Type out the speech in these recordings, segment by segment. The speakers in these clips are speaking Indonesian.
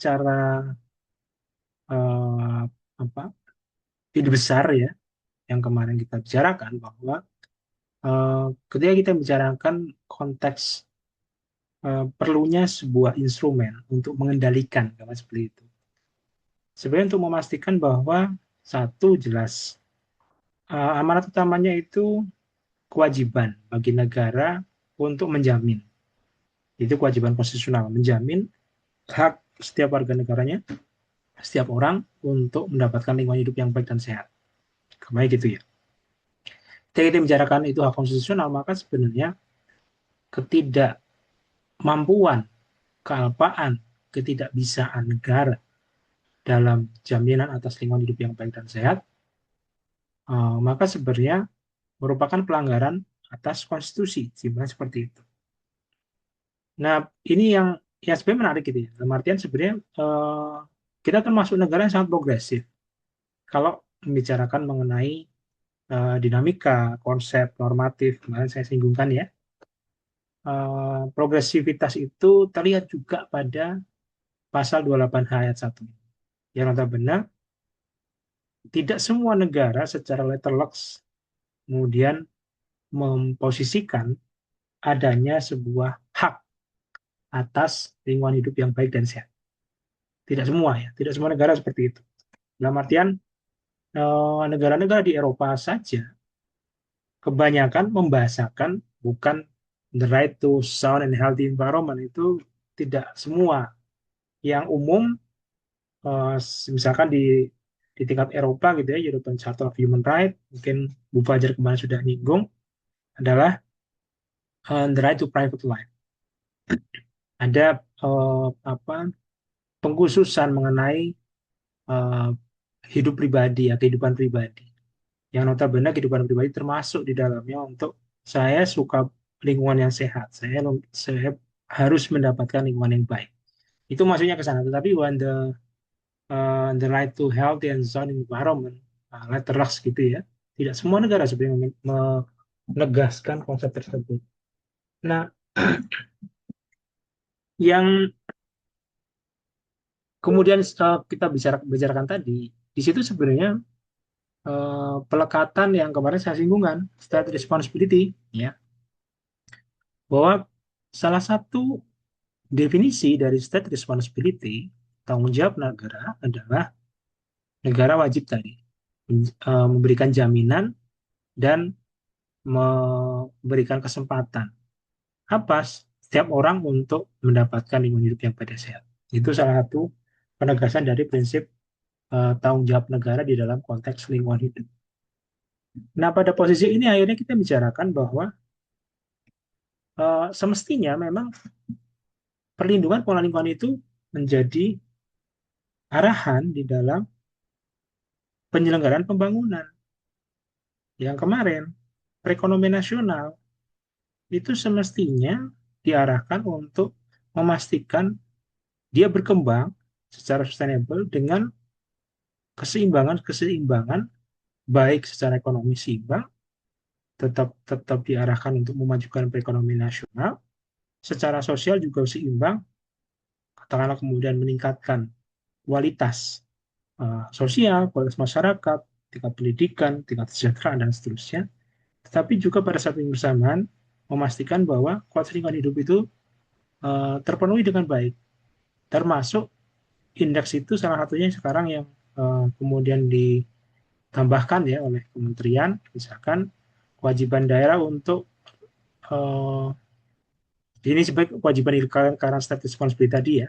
secara eh, apa ide besar ya yang kemarin kita bicarakan bahwa ketika kita bicarakan konteks perlunya sebuah instrumen untuk mengendalikan kalau seperti itu. Sebenarnya untuk memastikan bahwa satu jelas amanat utamanya itu kewajiban bagi negara untuk menjamin. Itu kewajiban konstitusional, menjamin hak setiap warga negaranya, setiap orang untuk mendapatkan lingkungan hidup yang baik dan sehat. Kemarin gitu ya. Ketika kita bicarakan itu hak konstitusional, maka sebenarnya ketidakmampuan, kealpaan, ketidakbisaan negara dalam jaminan atas lingkungan hidup yang baik dan sehat, maka sebenarnya merupakan pelanggaran atas konstitusi, sebenarnya seperti itu. Nah, ini yang sebenarnya menarik gitu ya. Dalam artian sebenarnya kita termasuk negara yang sangat progresif. Kalau membicarakan mengenai dinamika, konsep, normatif, kemarin saya singgungkan ya, progresivitas itu terlihat juga pada pasal 28H ayat 1. Yang notabene tidak semua negara secara letterlux kemudian memposisikan adanya sebuah hak atas lingkungan hidup yang baik dan sehat. Tidak semua ya, tidak semua negara seperti itu. Dalam artian negara-negara di Eropa saja kebanyakan membahasakan bukan the right to sound and healthy environment, itu tidak semua. Yang umum eh, misalkan di tingkat Eropa gitu ya, European Charter of Human Rights, mungkin Bu Fajar kemarin sudah nyinggung, adalah the right to private life. Ada apa pengkhususan mengenai eh, hidup pribadi ya, kehidupan pribadi. Yang notabene kehidupan pribadi termasuk di dalamnya untuk saya suka lingkungan yang sehat, saya harus mendapatkan lingkungan yang baik. Itu maksudnya ke sana. Tetapi when the right to healthy and sound environment, letterlux gitu ya, tidak semua negara sebenarnya menegaskan konsep tersebut. Nah, yang kemudian kita bicarakan tadi, di situ sebenarnya pelekatan yang kemarin saya singgungkan, state responsibility, ya, bahwa salah satu definisi dari state responsibility, tanggung jawab negara adalah negara wajib tadi memberikan jaminan dan memberikan kesempatan apa setiap orang untuk mendapatkan lingkungan hidup yang pada sehat. Itu salah satu penegasan dari prinsip tanggung jawab negara di dalam konteks lingkungan hidup. Nah, pada posisi ini akhirnya kita bicarakan bahwa semestinya memang perlindungan pengelolaan lingkungan itu menjadi arahan di dalam penyelenggaraan pembangunan yang kemarin. Perekonomian nasional itu semestinya diarahkan untuk memastikan dia berkembang secara sustainable dengan keseimbangan baik secara ekonomi seimbang, tetap tetap diarahkan untuk memajukan perekonomian nasional, secara sosial juga seimbang, katakanlah kemudian meningkatkan kualitas sosial, kualitas masyarakat, tingkat pendidikan, tingkat kesejahteraan, dan seterusnya. Tetapi juga pada saat yang bersamaan memastikan bahwa kualitas lingkungan hidup itu terpenuhi dengan baik. Termasuk indeks itu salah satunya sekarang yang kemudian ditambahkan ya oleh kementerian, misalkan kewajiban daerah untuk uh, ini sebagai kewajiban karena status responsibility tadi ya,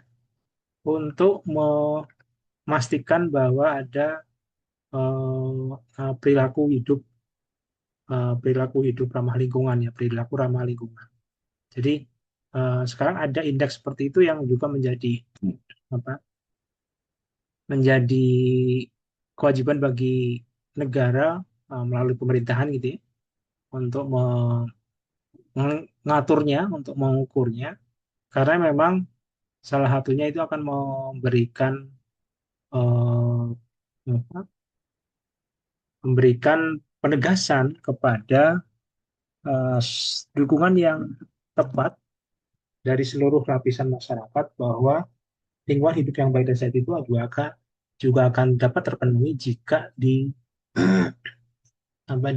untuk memastikan bahwa ada perilaku hidup ramah lingkungan ya, perilaku ramah lingkungan. Jadi sekarang ada indeks seperti itu yang juga menjadi apa? Menjadi kewajiban bagi negara melalui pemerintahan gitu ya, untuk mengaturnya, untuk mengukurnya, karena memang salah satunya itu akan memberikan eh, apa, memberikan penegasan kepada dukungan yang tepat dari seluruh lapisan masyarakat bahwa lingkungan hidup yang baik dan sehat itu juga akan dapat terpenuhi jika apa,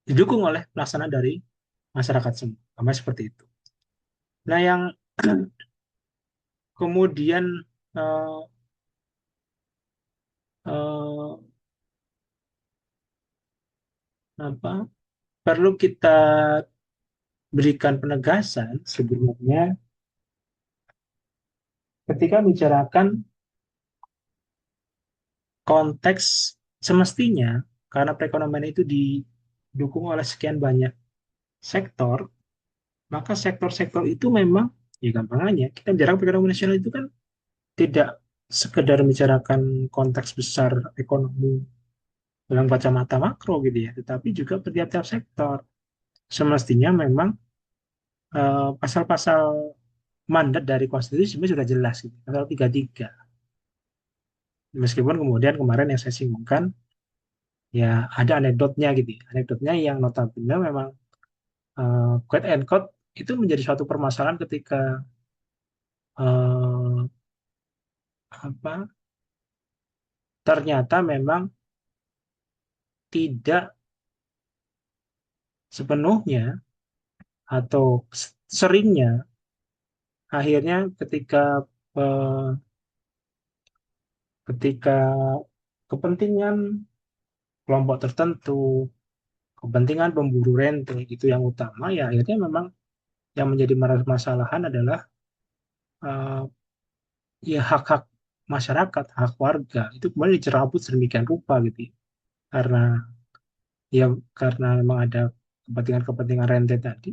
didukung oleh pelaksanaan dari masyarakat semua. Sama seperti itu. Nah, yang kemudian eh, eh, apa, perlu kita berikan penegasan sebenarnya ketika bicarakan konteks semestinya, karena perekonomian itu didukung oleh sekian banyak sektor, maka sektor-sektor itu memang, ya gampangnya kita bicara perekonomian nasional itu kan tidak sekedar membicarakan konteks besar ekonomi dalam kacamata makro gitu ya, tetapi juga per tiap-tiap sektor. Semestinya memang pasal-pasal mandat dari konstitusi sebenarnya sudah jelas gitu. Pasal 33. Meskipun kemudian kemarin yang saya singgungkan ya ada anekdotnya gitu ya. Anekdotnya yang notabene memang quote and quote itu menjadi suatu permasalahan ketika eh, apa, ternyata memang tidak sepenuhnya atau seringnya akhirnya eh, ketika kepentingan kelompok tertentu, kepentingan pemburu rente itu yang utama, ya akhirnya memang yang menjadi permasalahan adalah eh, ya hak-hak masyarakat, hak warga itu kemudian dicerabut sedemikian rupa gitu ya. Karena ya karena memang ada kepentingan-kepentingan rente tadi.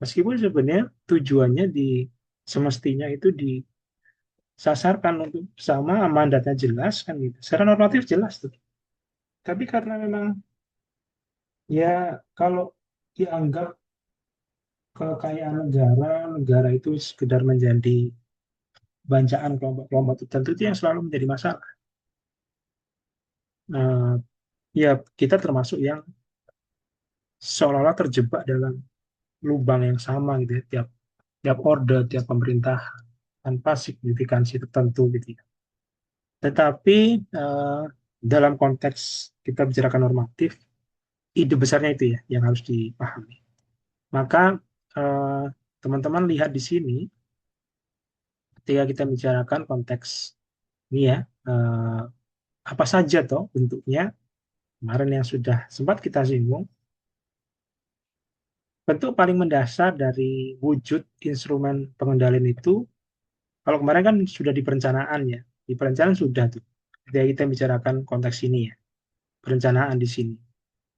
Meskipun sebenarnya tujuannya semestinya itu disasarkan untuk sama, mandatnya jelas kan gitu. Secara normatif jelas tuh. Tapi karena memang ya kalau dianggap kekayaan negara, negara itu sekedar menjadi banjaan kelompok-kelompok tertentu itu yang selalu menjadi masalah. Nah, ya kita termasuk yang seolah-olah terjebak dalam lubang yang sama gitu ya, tiap tiap orde, tiap pemerintah tanpa signifikansi tertentu gitu ya. Tetapi dalam konteks kita bicarakan normatif, ide besarnya itu ya yang harus dipahami. Maka eh, teman-teman lihat di sini ketika kita bicarakan konteks ini ya, eh, apa saja toh bentuknya kemarin yang sudah sempat kita singgung. Bentuk paling mendasar dari wujud instrumen pengendalian itu, kalau kemarin kan sudah di perencanaan ya, di perencanaan sudah tuh. Ketika kita bicarakan konteks ini ya, perencanaan di sini,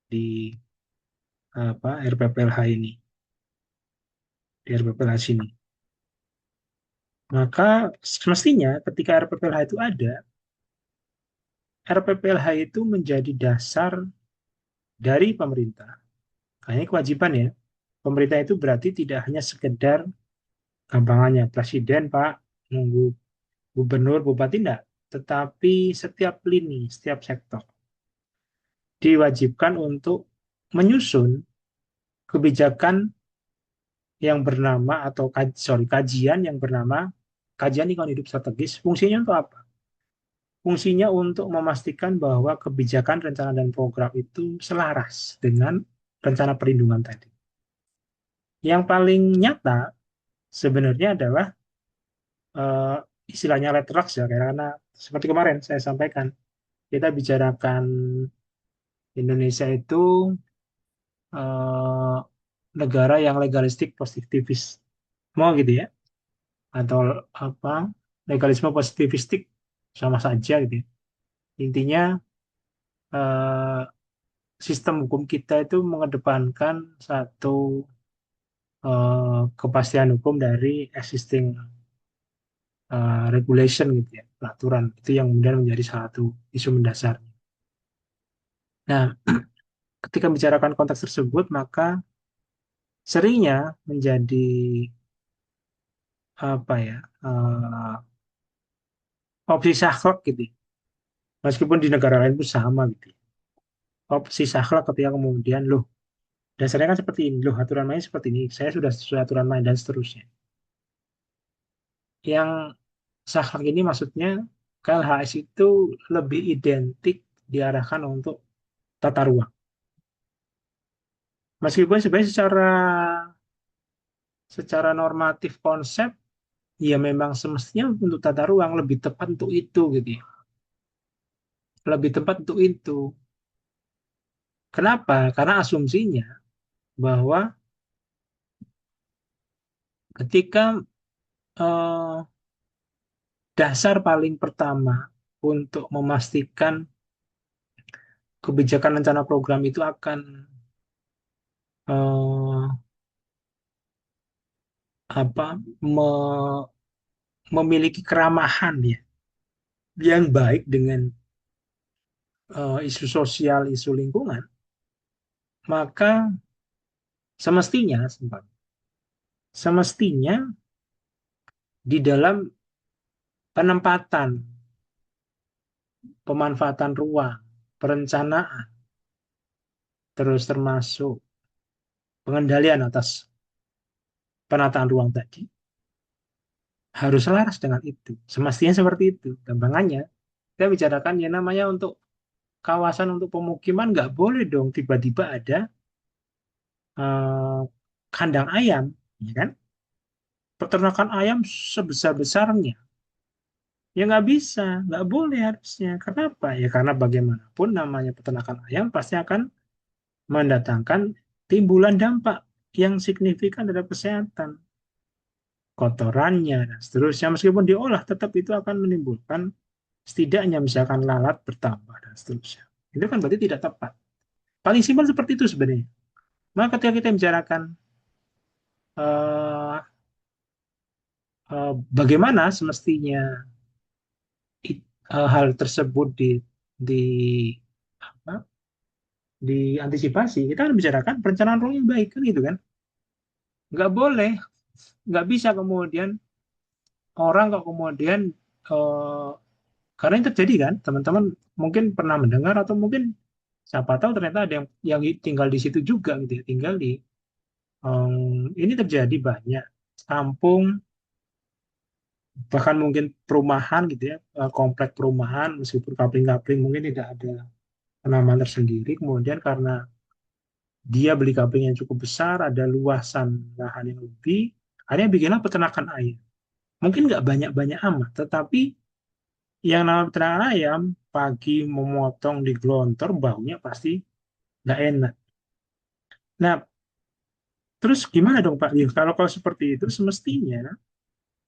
di apa, RPPLH ini, di RPPLH sini. Maka semestinya ketika RPPLH itu ada, RPPLH itu menjadi dasar dari pemerintah. Nah, ini kewajiban ya. Pemerintah itu berarti tidak hanya sekedar gampangannya presiden, Pak, nunggu gubernur, bupati, enggak. Tetapi setiap lini, setiap sektor diwajibkan untuk menyusun kebijakan yang bernama atau kajian yang bernama kajian lingkungan hidup strategis. Fungsinya untuk apa? Fungsinya untuk memastikan bahwa kebijakan, rencana, dan program itu selaras dengan rencana perlindungan tadi. Yang paling nyata sebenarnya adalah eh, istilahnya letrax ya, karena seperti kemarin saya sampaikan, kita bicarakan Indonesia itu eh, negara yang legalistik positifis, mau gitu ya, atau apa, legalisme positivistik sama saja gitu ya. Intinya eh, sistem hukum kita itu mengedepankan satu kepastian hukum dari existing regulation gitu ya, peraturan itu yang kemudian menjadi satu isu mendasar. Nah, ketika bicarakan konteks tersebut, maka seringnya menjadi apa ya, opsi saklek gitu ya. Meskipun di negara lain pun sama gitu ya. Opsi saklek ketika kemudian loh dasarnya kan seperti ini, loh aturan main seperti ini, saya sudah sesuai aturan main dan seterusnya. Yang saklek ini maksudnya KLHS itu lebih identik diarahkan untuk tata ruang. Meskipun sebenarnya secara normatif konsep ya memang semestinya untuk tata ruang lebih tepat untuk itu gitu ya. Lebih tepat untuk itu. Kenapa? Karena asumsinya bahwa ketika eh, dasar paling pertama untuk memastikan kebijakan rencana program itu akan eh, apa me- memiliki keramahan ya yang baik dengan isu sosial, isu lingkungan, maka semestinya semestinya di dalam penempatan, pemanfaatan ruang, perencanaan, terus termasuk pengendalian atas penataan ruang tadi harus selaras dengan itu. Semestinya seperti itu. Gampangannya, kita bicarakan ya namanya untuk kawasan untuk pemukiman nggak boleh dong tiba-tiba ada eh, kandang ayam, ya kan? Peternakan ayam sebesar-besarnya. Ya nggak bisa, nggak boleh harusnya. Kenapa? Ya karena bagaimanapun namanya peternakan ayam pasti akan mendatangkan timbulan dampak yang signifikan terhadap kesehatan, kotorannya, dan seterusnya. Meskipun diolah, tetap itu akan menimbulkan setidaknya misalkan lalat bertambah, dan seterusnya. Itu kan berarti tidak tepat. Paling simpel seperti itu sebenarnya. Maka ketika kita bicarakan eh, bagaimana semestinya hal tersebut di apa, diantisipasi, kita kan bicarakan perencanaan ruang yang baik kan gitu kan. Nggak boleh, nggak bisa kemudian orang kok kemudian eh, karena yang terjadi kan teman-teman mungkin pernah mendengar atau mungkin siapa tahu ternyata ada yang tinggal di situ juga gitu ya, tinggal di ini terjadi banyak kampung bahkan mungkin perumahan gitu ya, komplek perumahan meskipun kapling-kapling mungkin tidak ada penamaan tersendiri, kemudian karena dia beli kapling yang cukup besar, ada luasan lahan yang lebih, akhirnya bikinlah peternakan ayam. Mungkin nggak banyak-banyak amat, tetapi yang namanya peternakan ayam, pagi memotong di gelontor, baunya pasti nggak enak. Nah, terus gimana dong Pak? Ya, kalau seperti itu, semestinya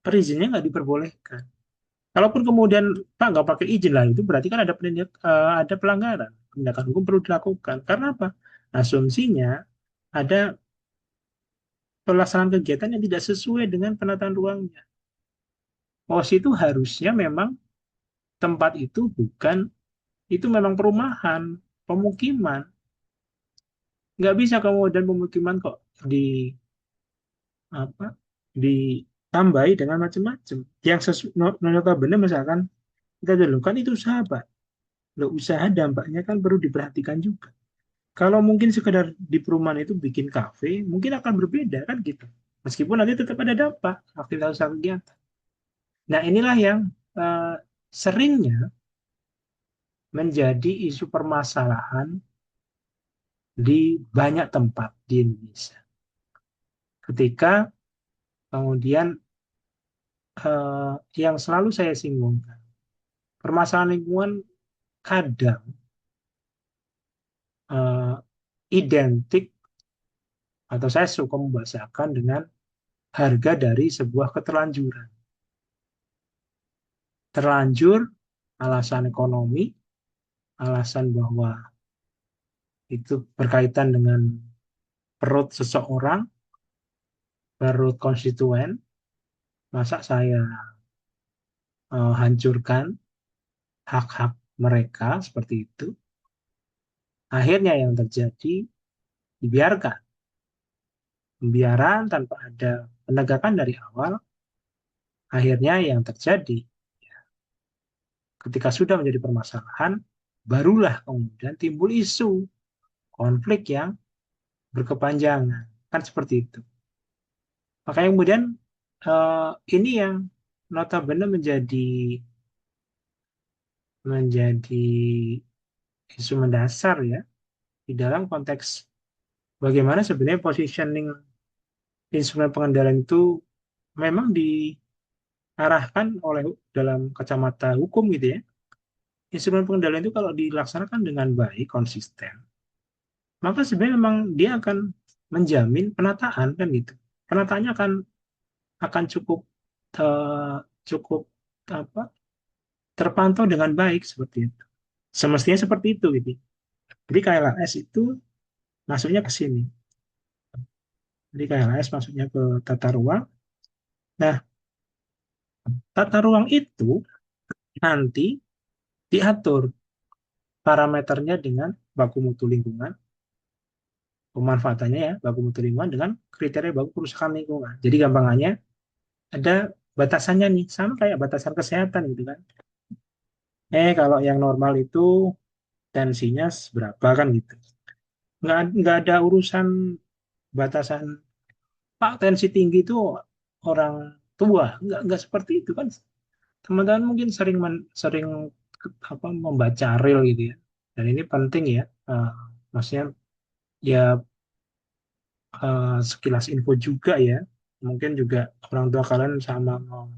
perizinnya nggak diperbolehkan. Kalaupun kemudian Pak nggak pakai izin lah, itu berarti kan ada pelanggaran. Tindakan hukum perlu dilakukan. Karena apa? Asumsinya ada pelaksanaan kegiatan yang tidak sesuai dengan penataan ruangnya. Oh, itu harusnya memang tempat itu bukan, itu memang perumahan, pemukiman. Nggak bisa kemudian pemukiman kok di apa ditambahi dengan macam-macam. Yang notabene misalkan kita dulu kan itu usaha Pak. Loh, usaha dampaknya kan perlu diperhatikan juga. Kalau mungkin sekedar di perumahan itu bikin kafe, mungkin akan berbeda kan gitu. Meskipun nanti tetap ada dampak aktivitas usaha kegiatan. Nah, inilah yang eh, seringnya menjadi isu permasalahan di banyak tempat di Indonesia. Ketika kemudian yang selalu saya singgungkan, permasalahan lingkungan kadang eh, identik atau saya suka membahasakan dengan harga dari sebuah keterlanjuran. Terlanjur alasan ekonomi, alasan bahwa itu berkaitan dengan perut seseorang, perut konstituen, masa saya hancurkan hak-hak mereka seperti itu. Akhirnya yang terjadi dibiarkan. Pembiaran tanpa ada penegakan dari awal, akhirnya yang terjadi ketika sudah menjadi permasalahan, barulah kemudian timbul isu konflik yang berkepanjangan. Kan seperti itu. Makanya kemudian ini yang notabene menjadi isu mendasar ya di dalam konteks bagaimana sebenarnya positioning instrumen pengendalian itu memang diarahkan oleh dalam kacamata hukum gitu ya. Instrumen pengendalian itu kalau dilaksanakan dengan baik, konsisten, maka sebenarnya memang dia akan menjamin penataan kan gitu. Penataannya akan cukup eh, cukup apa terpantau dengan baik seperti itu. Semestinya seperti itu gitu. Jadi KLAS itu masuknya ke sini. Jadi KLAS masuknya ke tata ruang. Nah, tata ruang itu nanti diatur parameternya dengan baku mutu lingkungan, pemanfaatannya ya, baku mutu lingkungan dengan kriteria baku kerusakan lingkungan. Jadi gampangannya ada batasannya nih, sama kayak batasan kesehatan gitu kan. Kalau yang normal itu tensinya berapa kan gitu. Nggak ada urusan batasan, Pak tensi tinggi itu orang tua. Nggak seperti itu kan. Teman-teman mungkin sering apa membaca reel gitu ya. Dan ini penting ya. Maksudnya ya sekilas info juga ya. Mungkin juga orang tua kalian sama mau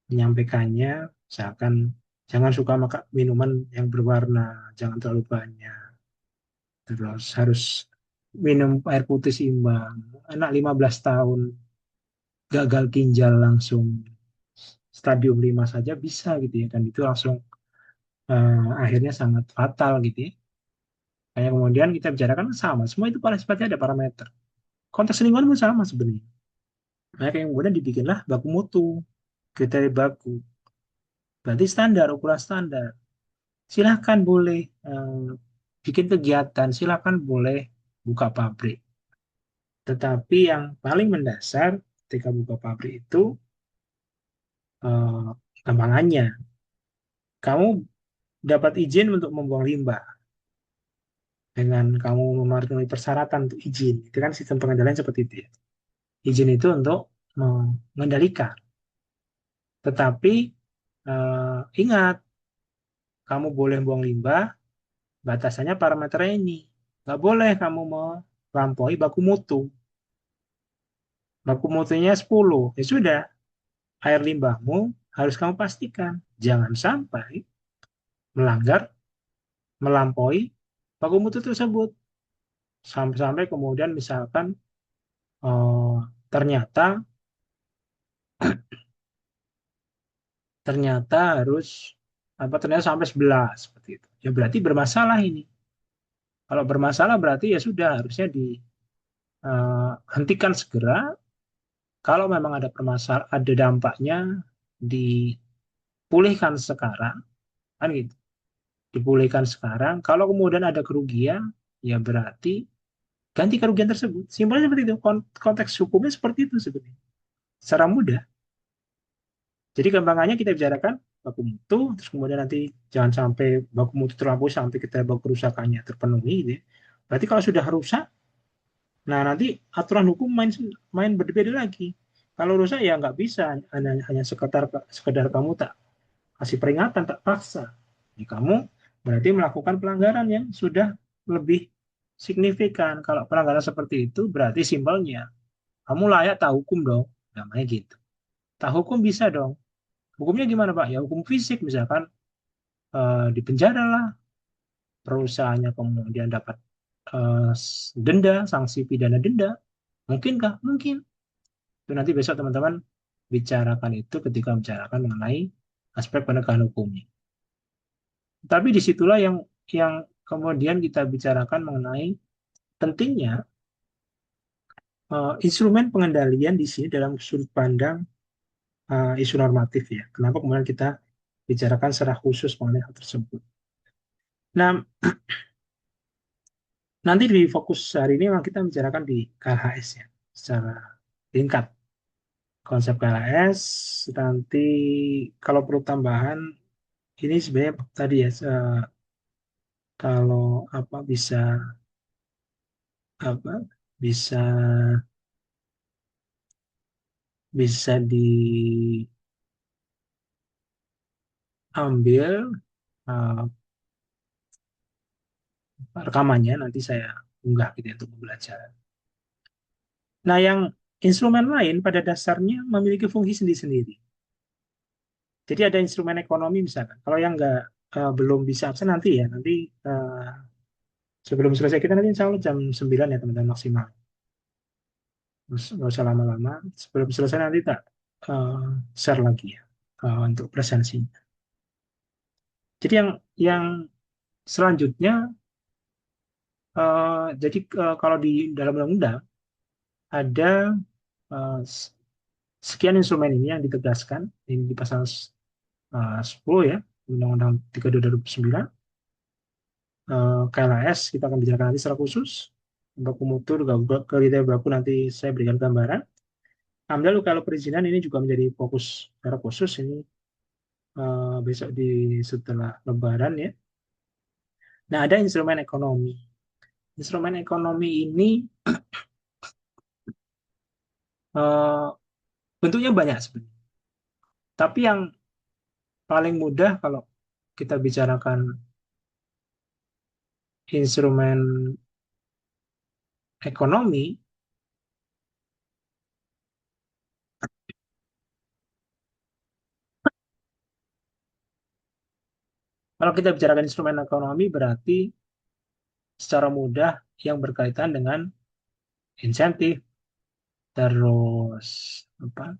menyampaikannya, misalkan jangan suka makan minuman yang berwarna, jangan terlalu banyak. Terus harus minum air putih seimbang. Anak 15 tahun gagal ginjal langsung stadium 5 saja bisa gitu ya. Dan itu langsung akhirnya sangat fatal gitu ya. Kayak kemudian kita bicarakan sama, semua itu pada sifatnya ada parameter. Konteks lingkungan pun sama sebenarnya. Nah, kayak kemudian dibikinlah baku mutu, kriteria baku. Berarti standar, ukuran standar. Silahkan boleh bikin kegiatan, silahkan boleh buka pabrik. Tetapi yang paling mendasar ketika buka pabrik itu eh, gampangannya. Kamu dapat izin untuk membuang limbah dengan kamu memenuhi persyaratan untuk izin. Itu kan sistem pengendalian seperti itu ya. Izin itu untuk mengendalikan. Tetapi ingat, kamu boleh buang limbah, batasannya parameternya ini. Nggak boleh kamu melampaui baku mutu. Baku mutunya 10. Ya sudah, air limbahmu harus kamu pastikan. Jangan sampai melanggar, melampaui baku mutu tersebut. Sampai-sampai kemudian misalkan eh, ternyata ternyata harus ternyata sampai 11 seperti itu. Ya berarti bermasalah ini. Kalau bermasalah berarti ya sudah harusnya dihentikan segera. Kalau memang ada permasalahan, ada dampaknya dipulihkan sekarang, kan gitu. Dipulihkan sekarang. Kalau kemudian ada kerugian, ya berarti ganti kerugian tersebut. Simpelnya seperti itu. Konteks hukumnya seperti itu sebenarnya. Secara mudah. Jadi gampangannya kita bicarakan baku mutu, terus kemudian nanti jangan sampai baku mutu terlampaui sampai kita baku kerusakannya terpenuhi. Gitu ya. Berarti kalau sudah rusak, nah nanti aturan hukum main berbeda lagi. Kalau rusak ya nggak bisa, hanya sekedar kamu tak kasih peringatan, tak paksa. Ya, kamu berarti melakukan pelanggaran yang sudah lebih signifikan. Kalau pelanggaran seperti itu berarti simpelnya kamu layak tak hukum dong, namanya gitu. Tak hukum bisa dong. Hukumnya gimana Pak? Ya hukum fisik misalkan dipenjara lah, perusahaannya kemudian dapat eh, denda, sanksi pidana denda. Mungkinkah? Mungkin. Itu nanti besok teman-teman bicarakan itu ketika bicarakan mengenai aspek penegakan hukumnya. Tapi disitulah yang kemudian kita bicarakan mengenai pentingnya instrumen pengendalian di sini dalam sudut pandang isu normatif ya. Kenapa kemudian kita bicarakan secara khusus mengenai hal tersebut. Nah, nanti di fokus hari ini memang kita bicarakan di KLHS ya, secara tingkat konsep KLHS. Nanti kalau perlu tambahan, ini sebenarnya tadi ya, kalau bisa apa bisa bisa ambil uh, rekamannya, nanti saya unggah gitu ya untuk pembelajaran. Nah, yang instrumen lain pada dasarnya memiliki fungsi sendiri-sendiri. Jadi ada instrumen ekonomi misalkan. Kalau yang belum bisa absen nanti ya, nanti uh, sebelum selesai kita nanti insya Allah jam 9 ya teman-teman maksimal. Terus nggak usah lama-lama. Sebelum selesai nanti tak uh, share lagi ya untuk presensinya. Jadi yang selanjutnya, jadi kalau di dalam undang-undang ada uh, sekian instrumen ini yang ditegaskan ini di pasal 10 ya Undang-Undang 32 2009. KLAS kita akan bicarakan nanti secara khusus. Baku mutu, kriteria baku nanti saya berikan gambaran. AMDAL kalau perizinan ini juga menjadi fokus secara khusus ini besok di setelah Lebaran ya. Nah, ada instrumen ekonomi. Instrumen ekonomi ini eh, bentuknya banyak sebenarnya. Tapi yang paling mudah kalau kita bicarakan instrumen ekonomi, kalau kita bicarakan instrumen ekonomi berarti secara mudah yang berkaitan dengan insentif, terus apa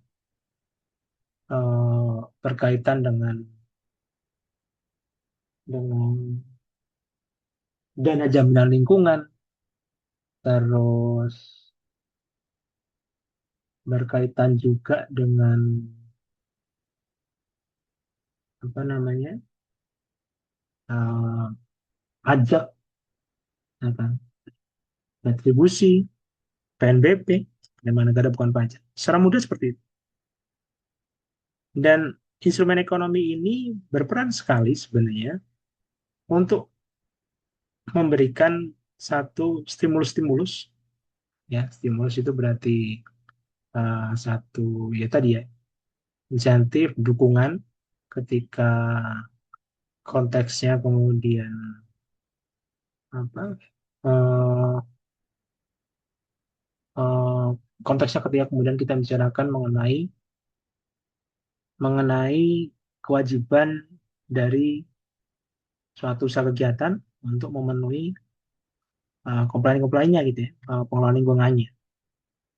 berkaitan dengan dana jaminan lingkungan, terus berkaitan juga dengan apa namanya eh, pajak, ya kan? Retribusi, PNBP, penerimaan negara bukan pajak. Secara mudah seperti itu. Dan instrumen ekonomi ini berperan sekali sebenarnya untuk memberikan satu stimulus-stimulus, ya stimulus itu berarti satu ya tadi ya insentif, dukungan ketika konteksnya kemudian apa eh, eh, konteksnya ketika kemudian kita bicarakan mengenai kewajiban dari suatu usaha kegiatan untuk memenuhi komplain-komplainnya gitu ya, pengelolaan lingkungannya.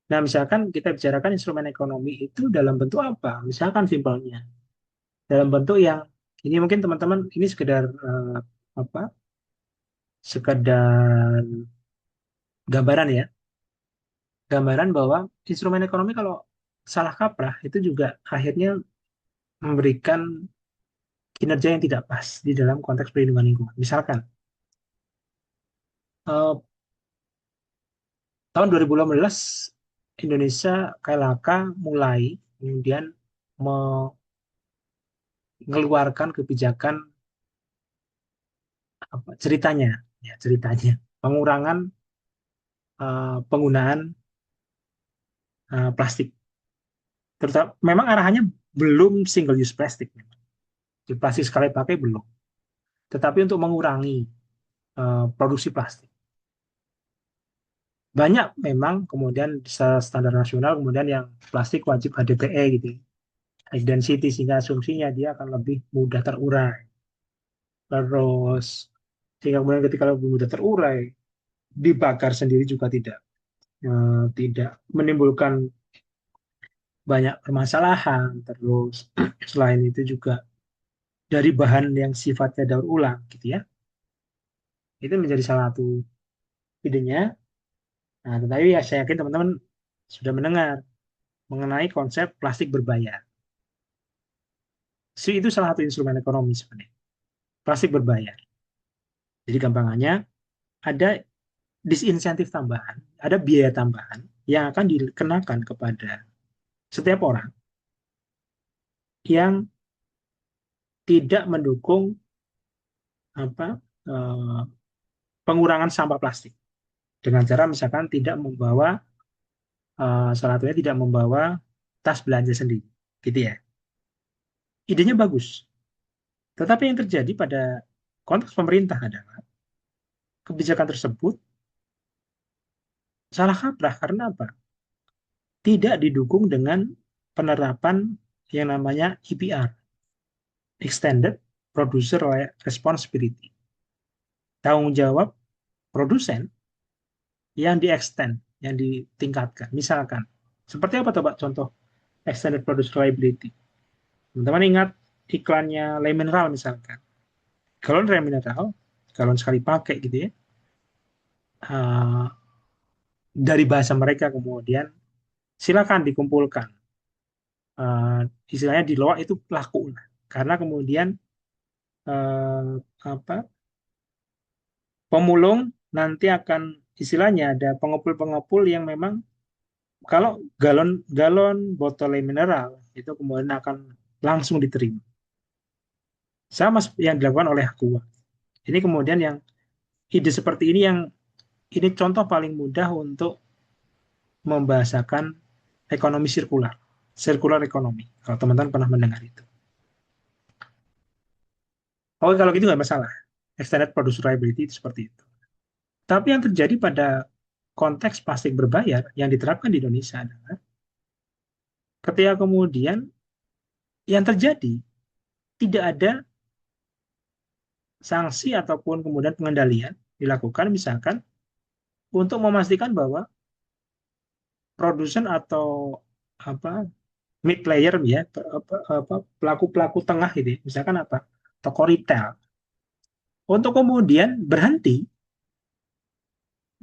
Nah, misalkan kita bicarakan instrumen ekonomi itu dalam bentuk apa? Misalkan simpelnya, dalam bentuk yang ini mungkin teman-teman ini sekedar apa? Sekedar gambaran ya, gambaran bahwa instrumen ekonomi kalau salah kaprah itu juga akhirnya memberikan kinerja yang tidak pas di dalam konteks perlindungan lingkungan. Misalkan eh, tahun 2015 Indonesia KLHK mulai kemudian mengeluarkan kebijakan apa ceritanya pengurangan penggunaan plastik. Terutama memang arahannya belum single use plastik. Di plastik sekali pakai belum. Tetapi untuk mengurangi produksi plastik. Banyak memang kemudian standar nasional kemudian yang plastik wajib HDPE gitu. High density sehingga asumsinya dia akan lebih mudah terurai. Terus sehingga kemudian ketika lebih mudah terurai, dibakar sendiri juga tidak menimbulkan banyak permasalahan. Terus selain itu juga dari bahan yang sifatnya daur ulang gitu ya. Itu menjadi salah satu idenya. Nah, tetapi ya saya yakin teman-teman sudah mendengar mengenai konsep plastik berbayar. Itu salah satu instrumen ekonomi sebenarnya. Plastik berbayar. Jadi gampangannya ada disinsentif tambahan, ada biaya tambahan yang akan dikenakan kepada setiap orang yang tidak mendukung apa eh, pengurangan sampah plastik dengan cara misalkan tidak membawa salah satunya tidak membawa tas belanja sendiri, gitu ya. Idenya bagus, Tetapi yang terjadi pada konteks pemerintah adalah kebijakan tersebut salah kaprah karena apa? Tidak didukung dengan penerapan yang namanya EPR, Extended Producer Responsibility. Tanggung jawab produsen yang di-extend, yang ditingkatkan. Misalkan, seperti apa Pak contoh Extended Producer Liability? Teman-teman ingat iklannya Le Mineral misalkan. Galon Le Mineral, galon sekali pakai gitu ya, uh, dari bahasa mereka kemudian silakan dikumpulkan. Uh, Istilahnya di loak itu laku lah. Karena kemudian uh, apa pemulung nanti akan istilahnya ada pengepul-pengepul yang memang kalau galon-galon botol mineral itu kemudian akan langsung diterima. Sama seperti yang dilakukan oleh Aqua. Ini kemudian yang ide seperti ini yang ini contoh paling mudah untuk membahasakan ekonomi sirkular, circular ekonomi. Kalau teman-teman pernah mendengar itu. Oke, kalau gitu nggak masalah. Extended producer liability itu seperti itu. Tapi yang terjadi pada konteks plastik berbayar yang diterapkan di Indonesia adalah ketika kemudian yang terjadi tidak ada sanksi ataupun kemudian pengendalian dilakukan misalkan untuk memastikan bahwa produsen atau apa mid player ya pelaku-pelaku tengah ini misalkan apa toko retail untuk kemudian berhenti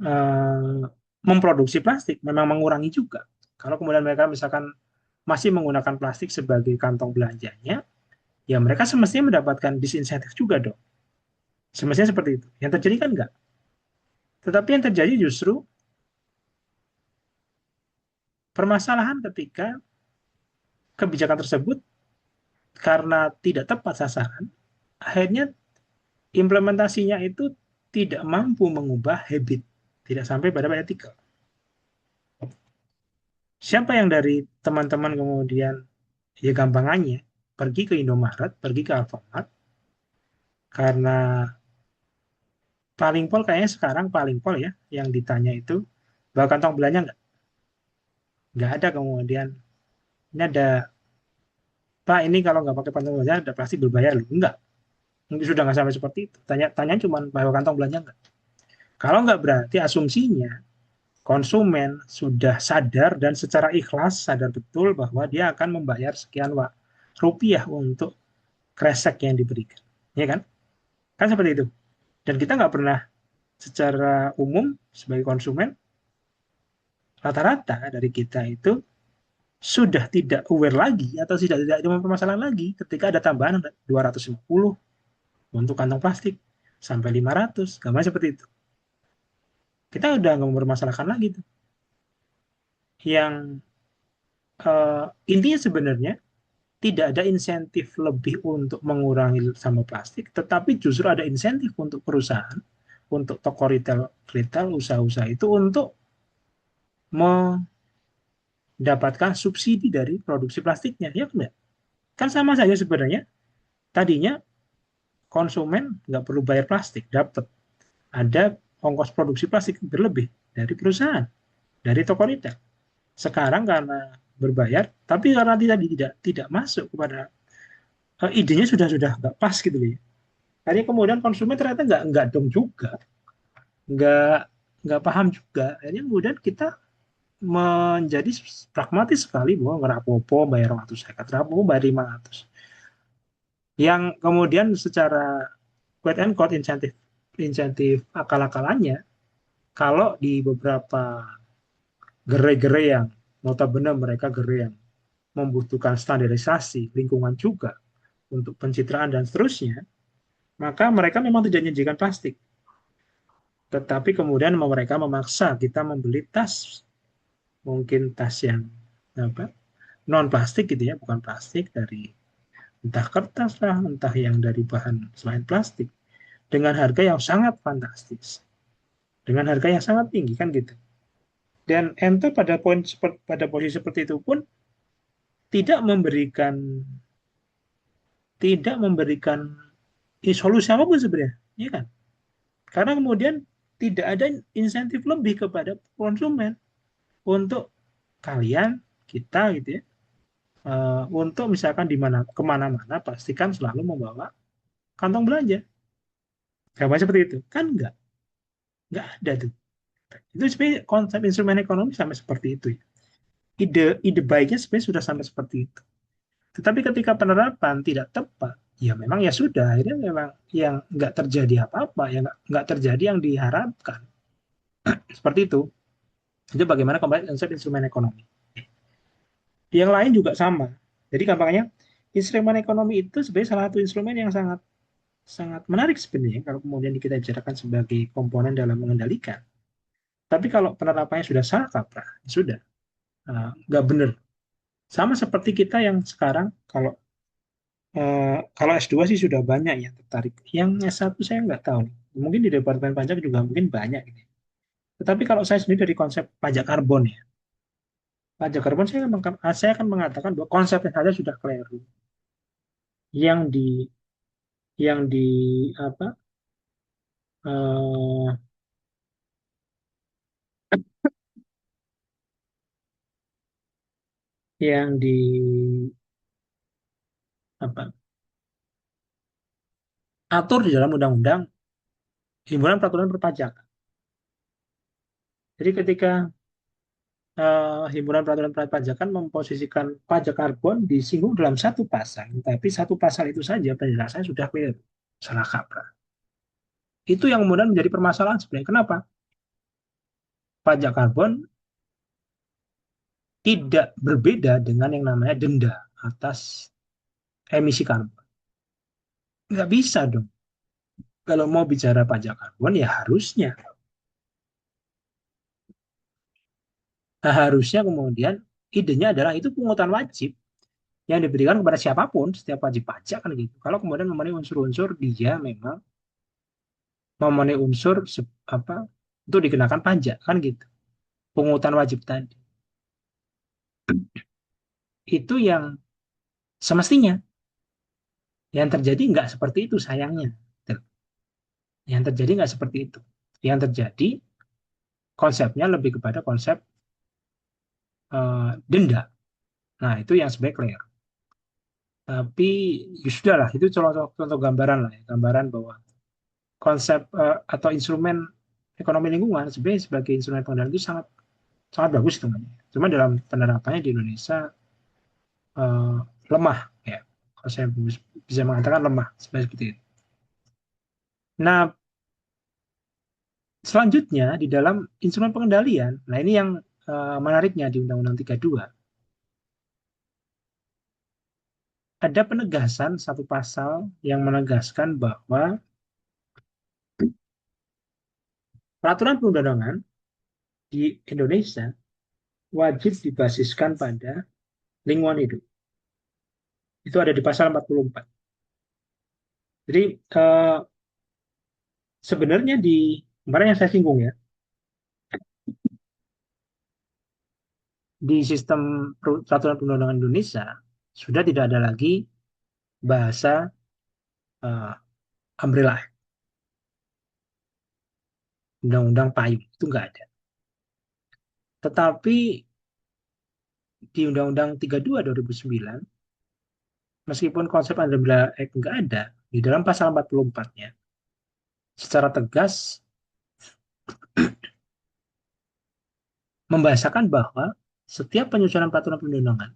eh, memproduksi plastik memang mengurangi juga kalau kemudian mereka misalkan masih menggunakan plastik sebagai kantong belanjanya ya mereka semestinya mendapatkan disinsentif juga dong semestinya seperti itu yang terjadi kan enggak tetapi yang terjadi justru permasalahan ketika kebijakan tersebut karena tidak tepat sasaran, akhirnya implementasinya itu tidak mampu mengubah habit, tidak sampai pada etika. Siapa yang dari teman-teman kemudian ya gampangannya pergi ke Indomaret, pergi ke Alfamart, karena paling pol kayaknya sekarang paling pol ya yang ditanya itu bawa kantong belanja nggak ada kemudian ini ada Pak ini kalau nggak pakai kantong belanja ada plastik berbayar loh enggak mungkin sudah nggak sampai seperti itu tanya cuma bawa kantong belanja nggak kalau nggak berarti asumsinya konsumen sudah sadar dan secara ikhlas sadar betul bahwa dia akan membayar sekian rupiah untuk kresek yang diberikan. Ya kan? Kan seperti itu. Dan kita nggak pernah secara umum sebagai konsumen, rata-rata dari kita itu sudah tidak aware lagi atau tidak ada permasalahan lagi ketika ada tambahan 250 untuk kantong plastik sampai 500, gambar seperti itu. Kita udah nggak mempermasalahkan lagi tuh. Yang intinya sebenarnya tidak ada insentif lebih untuk mengurangi sampah plastik, tetapi justru ada insentif untuk perusahaan, untuk toko retail usaha-usaha itu untuk mendapatkan subsidi dari produksi plastiknya, ya enggak? Kan sama saja sebenarnya. Tadinya konsumen nggak perlu bayar plastik, dapat ada ongkos produksi plastik berlebih dari perusahaan, dari toko retail. Sekarang karena berbayar, tapi karena tidak masuk kepada idenya sudah nggak pas gitu ya. Akhirnya kemudian konsumen ternyata nggak dong juga, nggak nggak paham juga. Akhirnya kemudian kita menjadi pragmatis sekali bahwa nggak apa-apa bayar 100 saya kata apa bayar 500. Yang kemudian secara quote and quote insentif insentif akal-akalannya kalau di beberapa gerai-gerai yang notabene mereka gerai yang membutuhkan standarisasi lingkungan juga untuk pencitraan dan seterusnya, maka mereka memang tidak menyajikan plastik. Tetapi kemudian mereka memaksa kita membeli tas, mungkin tas yang apa non plastik gitu ya, bukan plastik dari entah kertas lah, entah yang dari bahan selain plastik, dengan harga yang sangat fantastis, dengan harga yang sangat tinggi kan gitu. Dan ente pada posisi seperti itu pun tidak memberikan tidak memberikan solusi apapun sebenarnya, ya kan? Karena kemudian tidak ada insentif lebih kepada konsumen untuk kalian, kita gitu ya, untuk misalkan di mana kemana-mana pastikan selalu membawa kantong belanja. Gambar seperti itu kan nggak ada tuh. Itu sebenarnya konsep instrumen ekonomi sampai seperti itu ya. Ide baiknya sebenarnya sudah sampai seperti itu. Tetapi ketika penerapan tidak tepat, ya memang ya sudah, akhirnya memang yang nggak terjadi apa-apa, ya nggak terjadi yang diharapkan. Seperti itu. Itu bagaimana kembali konsep instrumen ekonomi. Yang lain juga sama. Jadi gampangnya, instrumen ekonomi itu sebenarnya salah satu instrumen yang sangat sangat menarik sebenarnya kalau kemudian kita bicarakan sebagai komponen dalam mengendalikan. Tapi kalau penerapannya sudah salah kaprah, ya sudah, nggak benar. Sama seperti kita yang sekarang, kalau S2 sih sudah banyak yang tertarik. Yang S1 saya nggak tahu nih. Mungkin di Departemen Pajak juga mungkin banyak gitu. Tetapi kalau saya sendiri dari konsep pajak karbon ya, pajak karbon saya akan mengatakan bahwa konsepnya saja sudah keliru. Yang di yang di apa eh, yang di apa atur di dalam undang-undang himpunan peraturan perpajakan. Jadi ketika himpunan peraturan perpajakan memposisikan pajak karbon disinggung dalam satu pasal, tapi satu pasal itu saja penjelasannya sudah keliru, salah kaprah. Itu yang kemudian menjadi permasalahan sebenarnya. Kenapa? Pajak karbon tidak berbeda dengan yang namanya denda atas emisi karbon. Nggak bisa dong. Kalau mau bicara pajak karbon, ya harusnya kemudian idenya adalah itu pungutan wajib yang diberikan kepada siapapun, setiap wajib pajak kan gitu. Kalau kemudian memenuhi unsur-unsur dia memang memenuhi unsur apa untuk dikenakan pajak kan gitu. Pungutan wajib tadi. Itu yang semestinya. Yang terjadi nggak seperti itu sayangnya. Yang terjadi nggak seperti itu. Yang terjadi konsepnya lebih kepada konsep denda. Nah, itu yang sebaik clear. Tapi ya sudah lah, itu contoh gambaran lah ya, gambaran bahwa konsep atau instrumen ekonomi lingkungan sebenarnya sebagai instrumen pengendalian itu sangat sangat bagus teman. Cuma dalam penerapannya di Indonesia eh, lemah ya. Kalau saya bisa mengatakan lemah seperti itu. Nah, selanjutnya di dalam instrumen pengendalian, nah ini yang menariknya di Undang-Undang 32 ada penegasan satu pasal yang menegaskan bahwa peraturan perundang-undangan di Indonesia wajib dibasiskan pada lingkungan hidup. Itu ada di pasal 44. Jadi sebenarnya di kemarin yang saya singgung ya, di sistem peraturan perundang-undangan Indonesia sudah tidak ada lagi bahasa uh, umbrella, undang-undang payung itu nggak ada. Tetapi di Undang-Undang 32 2009, meskipun konsep umbrella act nggak ada, di dalam pasal 44-nya secara tegas membahasakan bahwa setiap penyusunan peraturan perundang-undangan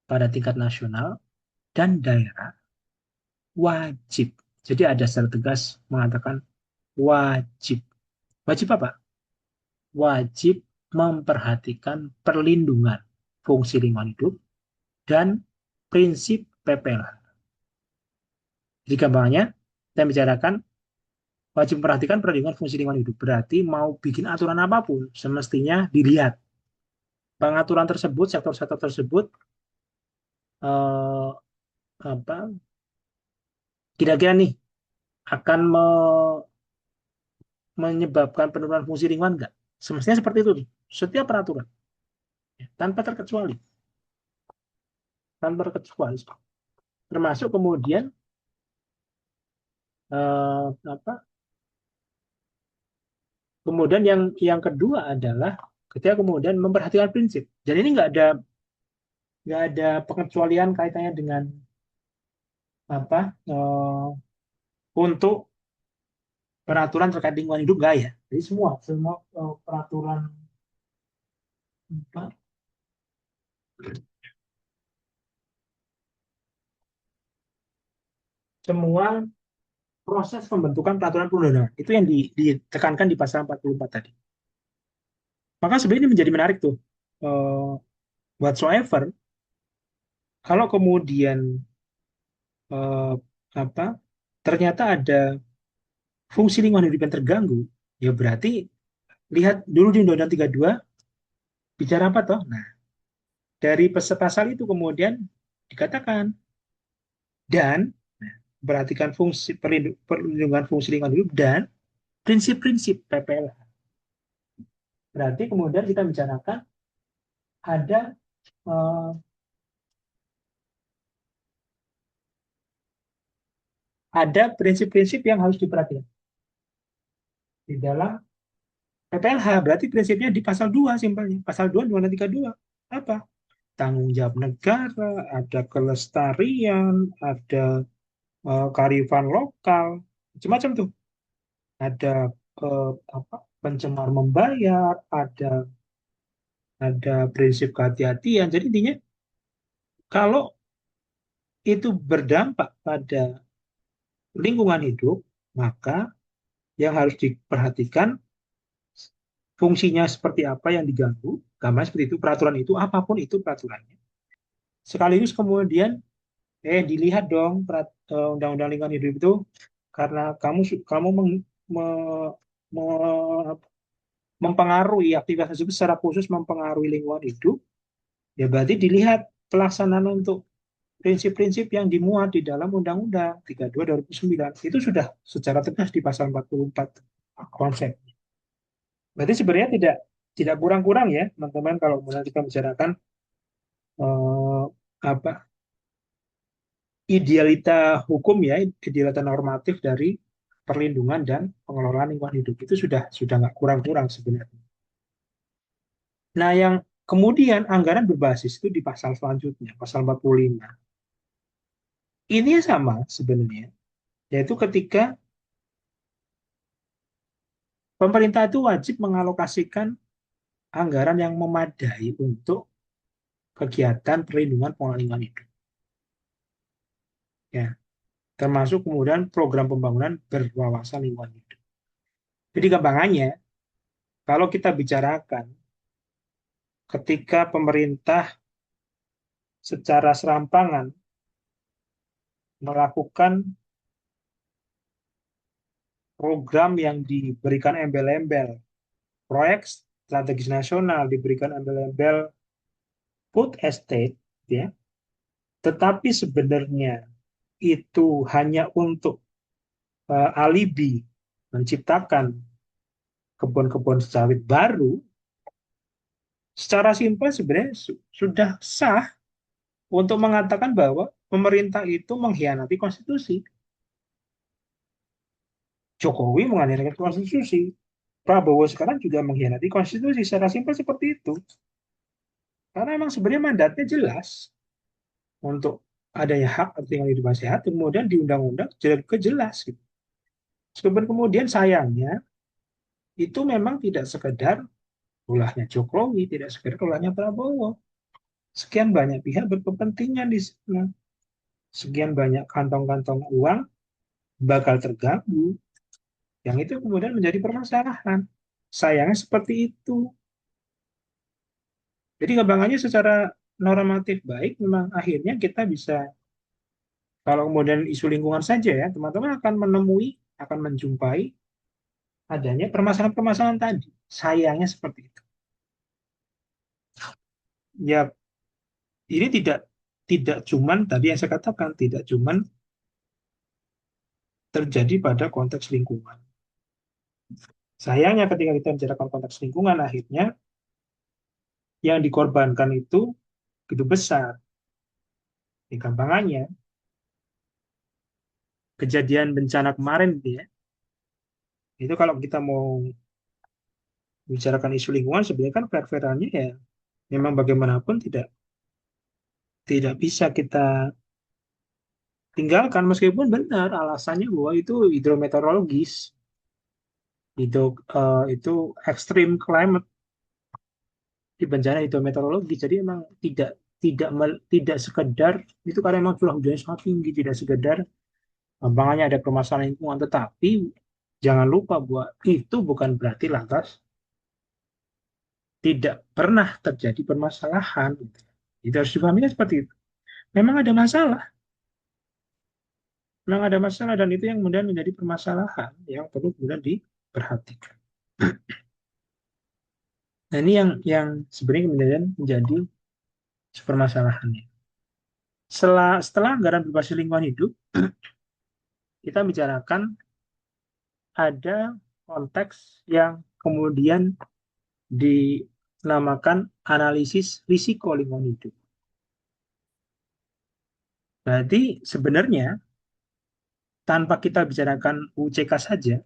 pada tingkat nasional dan daerah wajib. Jadi ada secara tegas mengatakan wajib. Wajib apa? Wajib memperhatikan perlindungan fungsi lingkungan hidup dan prinsip PPLH. Jadi gampangnya, saya bicarakan wajib memperhatikan perlindungan fungsi lingkungan hidup. Berarti mau bikin aturan apapun, semestinya dilihat pengaturan tersebut, sektor-sektor tersebut, eh, apa kira-kira nih akan menyebabkan penurunan fungsi lingkungan enggak? Semestinya seperti itu. Setiap peraturan, ya, tanpa terkecuali, termasuk kemudian apa? Kemudian yang kedua adalah ketika kemudian memperhatikan prinsip. Dan ini nggak ada pengecualian kaitannya dengan apa untuk peraturan terkait lingkungan hidup nggak ya. Jadi semua semua peraturan apa, semua proses pembentukan peraturan perundang-undangan itu yang ditekankan di pasal 44 tadi. Maka sebenarnya ini menjadi menarik tuh. Eh, whatsoever kalau kemudian eh, apa ternyata ada fungsi lingkungan hidup yang terganggu, ya berarti lihat dulu di Undang-Undang 32 bicara apa toh? Nah, dari pasal itu kemudian dikatakan dan nah, perhatikan fungsi perlindungan fungsi lingkungan hidup dan prinsip-prinsip PPLH. Berarti kemudian kita bicarakan ada eh, ada prinsip-prinsip yang harus diperhatikan di dalam PPLH. Berarti prinsipnya di pasal 2 simpelnya. Pasal 2 232 apa? Tanggung jawab negara, ada kelestarian, ada kearifan lokal, macam-macam tuh. Ada apa? Pencemar membayar, ada prinsip kehati-hatian. Jadi intinya kalau itu berdampak pada lingkungan hidup, maka yang harus diperhatikan fungsinya seperti apa yang diganggu, gambar seperti itu, peraturan itu, apapun itu peraturannya. Sekaligus kemudian, dilihat dong undang-undang lingkungan hidup itu karena kamu me- mempengaruhi aktivitas tersebut secara khusus mempengaruhi lingkungan hidup, ya berarti dilihat pelaksanaan untuk prinsip-prinsip yang dimuat di dalam Undang-Undang 32 2009 itu sudah secara tegas di pasal 44 konsep. Berarti sebenarnya tidak kurang-kurang ya, teman-teman, kalau kemudian kita bicarakan eh, apa idealita hukum ya, idealita normatif dari perlindungan dan pengelolaan lingkungan hidup itu sudah nggak kurang-kurang sebenarnya. Nah, yang kemudian anggaran berbasis itu di pasal selanjutnya, pasal 45. Ini sama sebenarnya, yaitu ketika pemerintah itu wajib mengalokasikan anggaran yang memadai untuk kegiatan perlindungan pengelolaan lingkungan hidup. Ya, termasuk kemudian program pembangunan berwawasan lingkungan hidup. Jadi gampangannya, kalau kita bicarakan ketika pemerintah secara serampangan melakukan program yang diberikan embel-embel, proyek strategis nasional diberikan embel-embel food estate, ya, tetapi sebenarnya itu hanya untuk alibi menciptakan kebun-kebun sawit baru, secara simpel sebenarnya sudah sah untuk mengatakan bahwa pemerintah itu mengkhianati konstitusi. Jokowi mengkhianati konstitusi. Prabowo sekarang juga mengkhianati konstitusi. Secara simpel seperti itu. Karena memang sebenarnya mandatnya jelas untuk adanya hak atau tinggal hidup sehat, kemudian di undang-undang jelas gitu. Meskipun kemudian sayangnya itu memang tidak sekedar ulahnya Jokowi, tidak sekedar ulahnya Prabowo. Sekian banyak pihak berkepentingan di sana. Sekian banyak kantong-kantong uang bakal terganggu. Yang itu kemudian menjadi permasalahan. Sayangnya seperti itu. Jadi kembangannya secara normatif baik, memang akhirnya kita bisa, kalau kemudian isu lingkungan saja ya, teman-teman akan menemui, akan menjumpai adanya permasalahan-permasalahan tadi. Sayangnya seperti itu. Ya, ini tidak tidak cuman tadi yang saya katakan, tidak cuman terjadi pada konteks lingkungan. Sayangnya ketika kita bicarakan konteks lingkungan, akhirnya yang dikorbankan itu begitu besar. Di gampangannya, kejadian bencana kemarin gitu ya, itu kalau kita mau bicarakan isu lingkungan sebenarnya kan fair-fairannya ya memang bagaimanapun tidak tidak bisa kita tinggalkan meskipun benar alasannya bahwa itu hidrometeorologis, itu itu extreme climate di bencana hidrometeorologi. Jadi emang tidak sekedar itu karena memang curah hujannya sangat tinggi, tidak sekedar gampangnya ada permasalahan lingkungan, tetapi jangan lupa bahwa itu bukan berarti lantas tidak pernah terjadi permasalahan. Itu harus dipahami seperti itu. Memang ada masalah, memang ada masalah dan itu yang kemudian menjadi permasalahan yang perlu kemudian diperhatikan. Nah ini yang sebenarnya kemudian menjadi permasalahannya. Setelah anggaran berbasis lingkungan hidup, kita bicarakan ada konteks yang kemudian dinamakan analisis risiko lingkungan hidup. Berarti sebenarnya tanpa kita bicarakan UCK saja,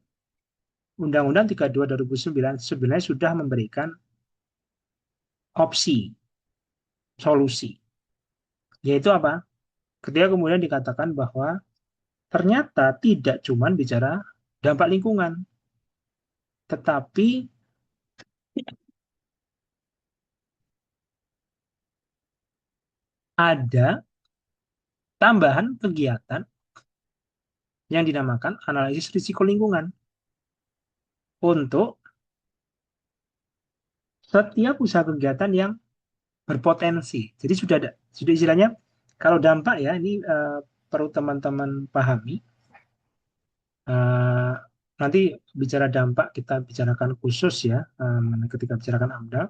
Undang-Undang 32 2009 sebenarnya sudah memberikan opsi, solusi. Yaitu apa? Ketika kemudian dikatakan bahwa ternyata tidak cuma bicara dampak lingkungan, tetapi ada tambahan kegiatan yang dinamakan analisis risiko lingkungan untuk setiap usaha kegiatan yang berpotensi. Jadi sudah istilahnya kalau dampak ya ini perlu teman-teman pahami. Eh, Nanti bicara dampak kita bicarakan khusus ya ketika bicarakan AMDAL.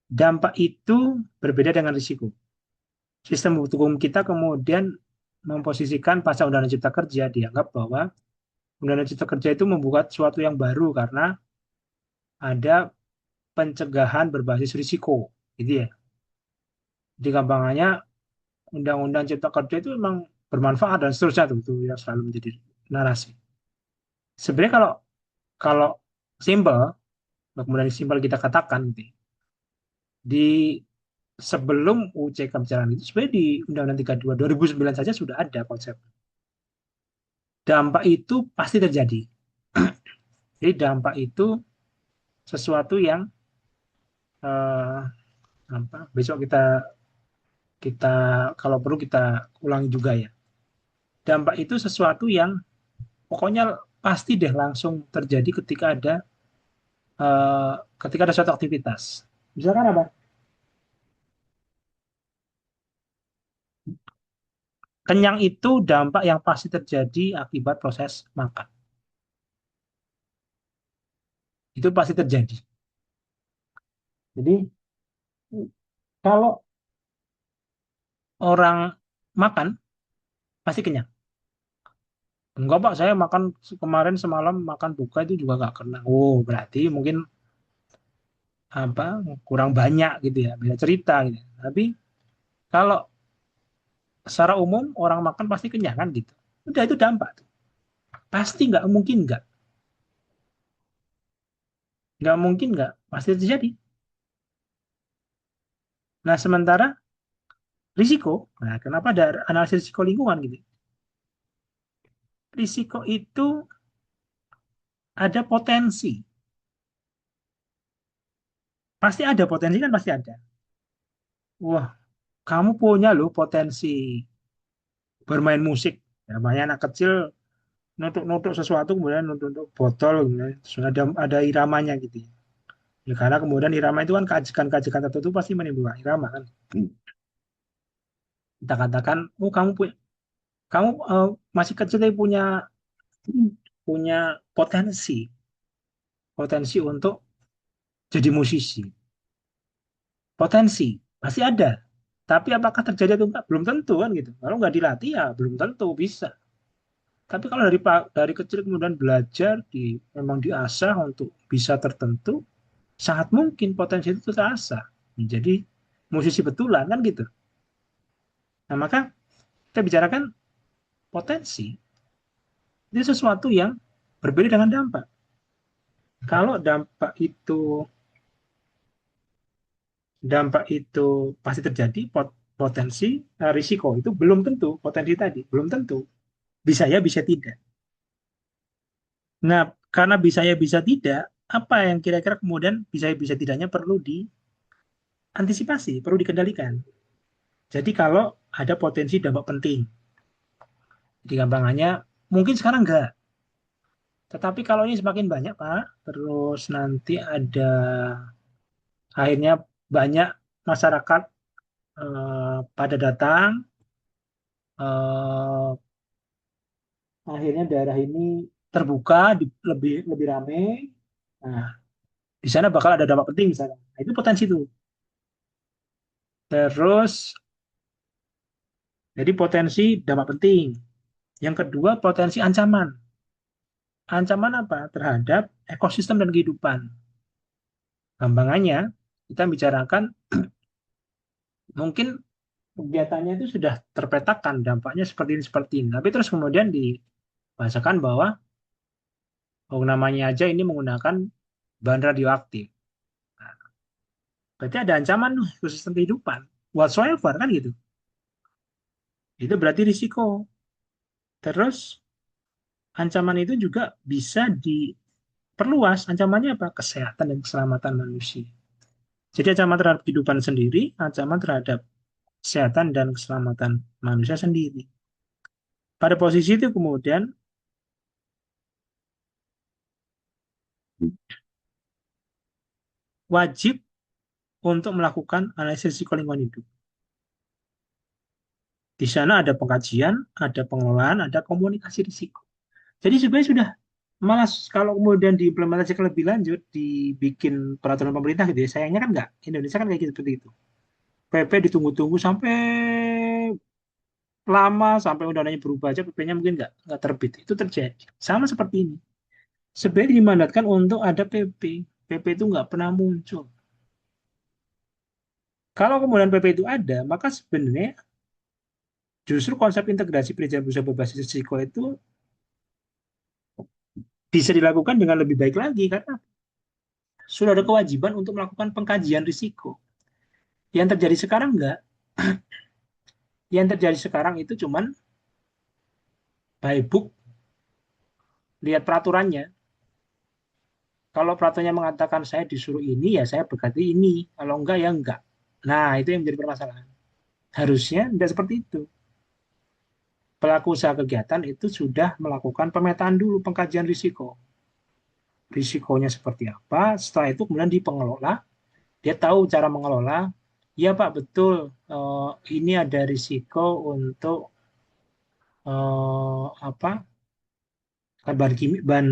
Dampak itu berbeda dengan risiko. Sistem hukum kita kemudian memposisikan pasal Undang-Undang Cipta Kerja dianggap bahwa Undang-Undang Cipta Kerja itu membuat sesuatu yang baru karena ada pencegahan berbasis risiko, gitu ya. Di gampangannya Undang-Undang Cipta Kerja itu memang bermanfaat dan seterusnya tuh, itu yang selalu menjadi narasi. Sebenarnya kalau kalau simple, kemudian simpel kita katakan gitu, ya, di sebelum UU CK berjalan itu sebenarnya di Undang-Undang 32 2009 saja sudah ada konsep dampak itu pasti terjadi. Jadi dampak itu sesuatu yang eh, apa? Besok kita kita kalau perlu kita ulangi juga ya. Dampak itu sesuatu yang pokoknya pasti deh langsung terjadi eh, ketika ada suatu aktivitas. Misalkan apa? Kenyang itu dampak yang pasti terjadi akibat proses makan. Itu pasti terjadi. Jadi kalau orang makan pasti kenyang. Enggak Pak, saya makan kemarin semalam makan buka itu juga nggak kena. Oh, berarti mungkin apa kurang banyak gitu ya, beda cerita gitu. Tapi kalau secara umum orang makan pasti kenyang kan gitu. Udah itu dampak tuh. Pasti nggak mungkin nggak pasti terjadi. Nah sementara risiko, nah kenapa ada analisis risiko lingkungan gitu? Risiko itu ada potensi, pasti ada potensi kan pasti ada. Wah, kamu punya loh potensi bermain musik. Ya, banyak anak kecil nutuk-nutuk sesuatu kemudian nutuk-nutuk botol gitu ya. Terus ada iramanya gitu ya. Ya, karena kemudian irama itu kan kajikan-kajikan tertentu pasti menimbulkan irama kan. Kita katakan, oh kamu masih kecil tapi punya punya potensi potensi untuk jadi musisi. Potensi pasti ada. Tapi apakah terjadi atau enggak? Belum tentu kan gitu. Kalau nggak dilatih ya belum tentu bisa. Tapi kalau dari kecil kemudian belajar memang diasah untuk bisa tertentu, sangat mungkin potensi itu terasah menjadi musisi betulan kan gitu. Nah maka kita bicarakan potensi. Itu sesuatu yang berbeda dengan dampak. Kalau dampak itu pasti terjadi, potensi risiko itu belum tentu, potensi tadi belum tentu, bisa ya bisa tidak. Nah, karena bisa ya bisa tidak, apa yang kira-kira kemudian bisa ya bisa tidaknya perlu diantisipasi, perlu dikendalikan. Jadi kalau ada potensi dampak penting, di gampangannya mungkin sekarang enggak, tetapi kalau ini semakin banyak Pak, terus nanti akhirnya banyak masyarakat pada datang, eh, akhirnya daerah ini terbuka, lebih lebih ramai. Nah, di sana bakal ada dampak penting misalnya. Nah, itu potensi itu. Terus, jadi potensi dampak penting. Yang kedua, potensi ancaman. Ancaman apa? Terhadap ekosistem dan kehidupan. Gampangannya, kita bicarakan mungkin kegiatannya itu sudah terpetakan dampaknya seperti ini. Tapi terus kemudian dibahasakan bahwa oh, namanya aja ini menggunakan bahan radioaktif. Nah, berarti ada ancaman ekosistem kehidupan. Whatsoever kan gitu. Itu berarti risiko. Terus ancaman itu juga bisa diperluas. Ancamannya apa? Kesehatan dan keselamatan manusia. Jadi ancaman terhadap kehidupan sendiri, ancaman terhadap kesehatan dan keselamatan manusia sendiri. Pada posisi itu kemudian wajib untuk melakukan analisis risiko lingkungan hidup. Di sana ada pengkajian, ada pengelolaan, ada komunikasi risiko. Jadi sebenarnya sudah malas kalau kemudian diimplementasikan lebih lanjut, dibikin peraturan pemerintah gitu ya. Sayangnya kan enggak. Indonesia kan kayak gitu seperti itu. PP ditunggu-tunggu sampai lama sampai undang-undangnya berubah aja PP-nya mungkin nggak terbit. Itu terjadi. Sama seperti ini. Sebenarnya dimandatkan untuk ada PP. PP itu nggak pernah muncul. Kalau kemudian PP itu ada, maka sebenarnya justru konsep integrasi perizinan berusaha berbasis risiko itu bisa dilakukan dengan lebih baik lagi karena sudah ada kewajiban untuk melakukan pengkajian risiko. Yang terjadi sekarang enggak. Yang terjadi sekarang itu cuman by book, lihat peraturannya. Kalau peraturannya mengatakan saya disuruh ini, ya saya berarti ini. Kalau enggak, ya enggak. Nah, itu yang menjadi permasalahan. Harusnya tidak seperti itu. Pelaku usaha kegiatan itu sudah melakukan pemetaan dulu, pengkajian risiko. Risikonya seperti apa, setelah itu kemudian di pengelola, dia tahu cara mengelola. Ya Pak, betul, ini ada risiko untuk apa bahan kimia, bahan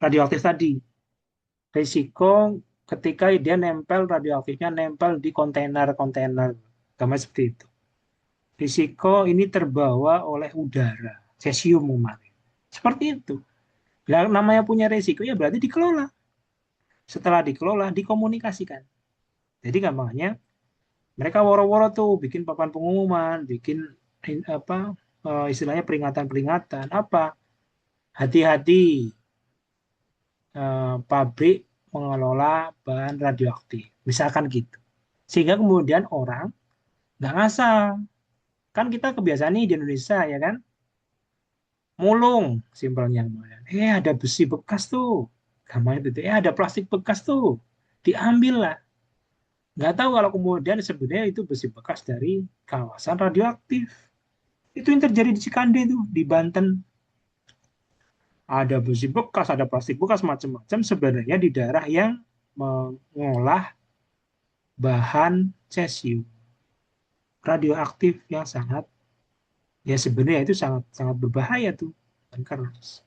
radioaktif tadi. Risiko ketika dia nempel radioaktifnya nempel di kontainer-kontainer, gambar seperti itu. Risiko ini terbawa oleh udara, cesium kemarin. Seperti itu. Bila namanya punya risiko ya berarti dikelola. Setelah dikelola dikomunikasikan. Jadi gampangnya mereka woro-woro tuh bikin papan pengumuman, bikin apa istilahnya peringatan-peringatan apa hati-hati pabrik mengelola bahan radioaktif, misalkan gitu. Sehingga kemudian orang nggak ngasal. Kan kita kebiasaan nih di Indonesia ya kan, mulung simpelnya. Ada besi bekas tuh, gampang itu. Ada plastik bekas tuh, diambil lah. Nggak tahu kalau kemudian sebenarnya itu besi bekas dari kawasan radioaktif. Itu yang terjadi di Cikande tuh, di Banten. Ada besi bekas, ada plastik bekas, macam-macam sebenarnya di daerah yang mengolah bahan cesium radioaktif yang sangat ya sebenarnya itu sangat sangat berbahaya tuh kan keras.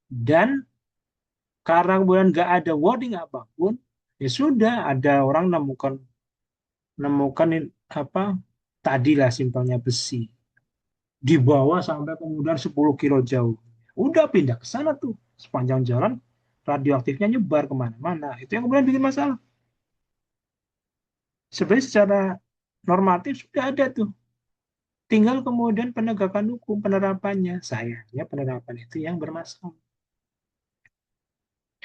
Dan karena kemudian nggak ada warning apapun, ya sudah ada orang nemukan nemukan apa tadilah simpelnya besi dibawa sampai kemudian 10 kilo jauh. Udah pindah ke sana tuh sepanjang jalan radioaktifnya nyebar kemana-mana. Itu yang kemudian bikin masalah. Sebenarnya secara normatif sudah ada tuh Tinggal kemudian penegakan hukum, penerapannya. Sayangnya penerapan itu yang bermasalah.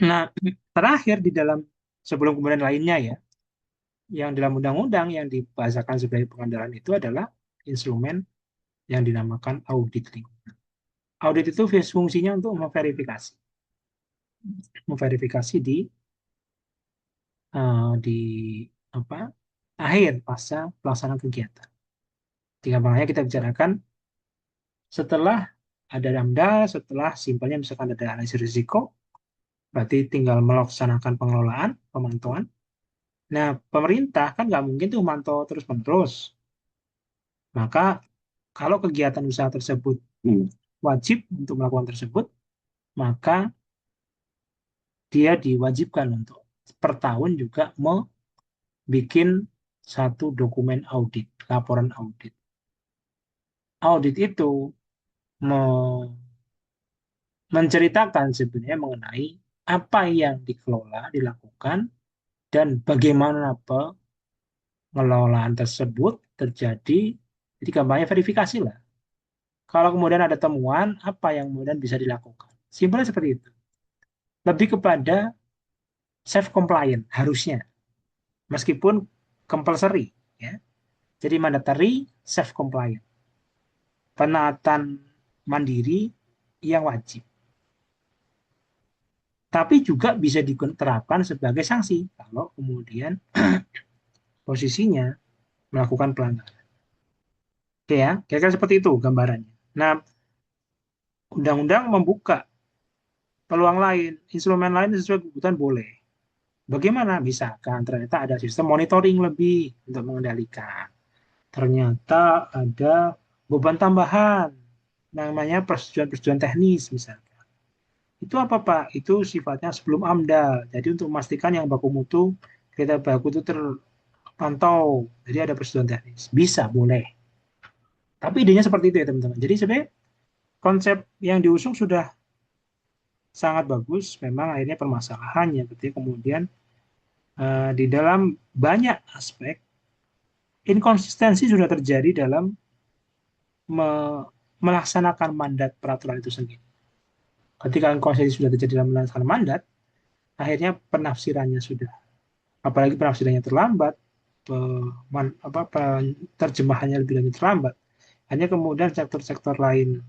Nah, terakhir di dalam sebelum kemudian lainnya ya, yang dalam undang-undang yang dibahasakan sebagai pengandalan itu adalah instrumen yang dinamakan audit lingkungan. Audit itu fungsinya untuk memverifikasi di apa akhir pasca pelaksanaan kegiatan. Tinggal makanya kita bicarakan setelah ada AMDAL, setelah simpelnya misalkan ada analisis risiko, berarti tinggal melaksanakan pengelolaan, pemantauan. Nah, pemerintah kan nggak mungkin tuh mantau terus-menerus. Maka kalau kegiatan usaha tersebut wajib untuk melakukan tersebut, maka dia diwajibkan untuk per tahun juga membuat satu dokumen audit, laporan audit. Audit itu menceritakan sebenarnya mengenai apa yang dikelola, dilakukan, dan bagaimana pengelolaan tersebut terjadi. Jadi gampangnya verifikasi lah. Kalau kemudian ada temuan, apa yang kemudian bisa dilakukan. Simpelnya seperti itu. Lebih kepada self compliant harusnya, meskipun compulsory, ya. Jadi mandatory, self compliant, penaatan mandiri yang wajib. Tapi juga bisa diterapkan sebagai sanksi kalau kemudian posisinya melakukan pelanggaran. Oke ya, kira-kira seperti itu gambarannya. Nah, undang-undang membuka peluang lain, instrumen lain sesuai kebutuhan boleh. Bagaimana? Misalkan ternyata ada sistem monitoring lebih untuk mengendalikan. Ternyata ada beban tambahan, namanya persetujuan-persetujuan teknis misalnya. Itu apa Pak? Itu sifatnya sebelum AMDAL. Jadi untuk memastikan yang baku mutu, kereta baku itu terpantau. Jadi ada persetujuan teknis. Bisa, boleh. Tapi idenya seperti itu ya teman-teman. Jadi sebenarnya konsep yang diusung sudah sangat bagus. Memang akhirnya permasalahannya ketika kemudian di dalam banyak aspek inkonsistensi sudah terjadi dalam melaksanakan mandat peraturan itu sendiri. Ketika inkonsistensi sudah terjadi dalam melaksanakan mandat, akhirnya penafsirannya sudah, apalagi penafsirannya terlambat, terjemahannya lebih lanjut terlambat. Hanya kemudian sektor-sektor lain